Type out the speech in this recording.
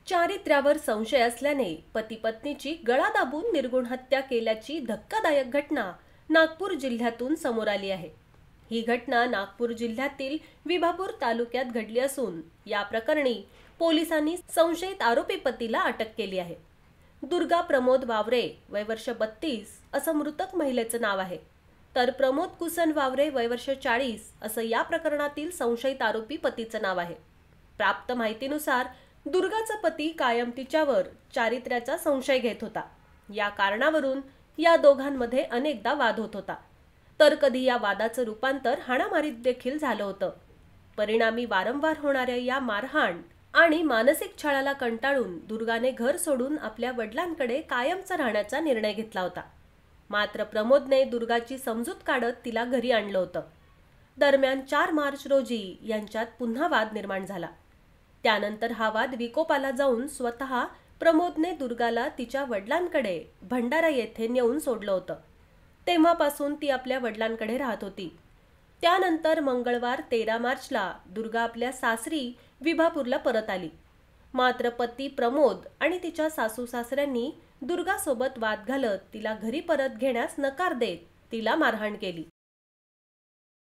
चारित्र्यावर संशय असल्याने पती पत्नीची गळा दाबून निर्घृण हत्या केल्याची धक्कादायक घटना नागपूर जिल्ह्यातून समोर आली आहे। ही घटना नागपूर जिल्ह्यातील विभापूर तालुक्यात घडली असून या प्रकरणी पोलिसांनी संशयित आरोपी पतीला अटक केली आहे। दुर्गा प्रमोद वावरे वय वर्ष 32 असं मृतक महिलेचं नाव आहे, तर प्रमोद कुसन वावरे वय वर्ष 40 असं या प्रकरणातील संशयित आरोपी पतीचं नाव आहे। प्राप्त माहितीनुसार दुर्गाचा पती कायम तिच्यावर चारित्र्याचा संशय घेत होता। या कारणावरून या दोघांमध्ये अनेकदा वाद होत होता, तर कधी या वादाचं रूपांतर हाणामारीत देखील झालं होतं। परिणामी वारंवार होणाऱ्या या मारहाण आणि मानसिक छळाला कंटाळून दुर्गाने घर सोडून आपल्या वडिलांकडे कायमचा राहण्याचा निर्णय घेतला होता। मात्र प्रमोदने दुर्गाची समजूत काढत तिला घरी आणलं होतं। दरम्यान 4 मार्च रोजी यांच्यात पुन्हा वाद निर्माण झाला। त्यानंतर हा वाद विकोपाला जाऊन स्वतः प्रमोदने दुर्गाला तिच्या वडिलांकडे भंडारा येथे नेऊन सोडलं होतं। तेव्हापासून ती आपल्या वडिलांकडे राहत होती। त्यानंतर मंगळवार 13 मार्चला दुर्गा आपल्या सासरी विभापूरला परत आली। मात्र पती प्रमोद आणि तिच्या सासू सासऱ्यांनी दुर्गासोबत वाद घालत तिला घरी परत घेण्यास नकार देत तिला मारहाण केली।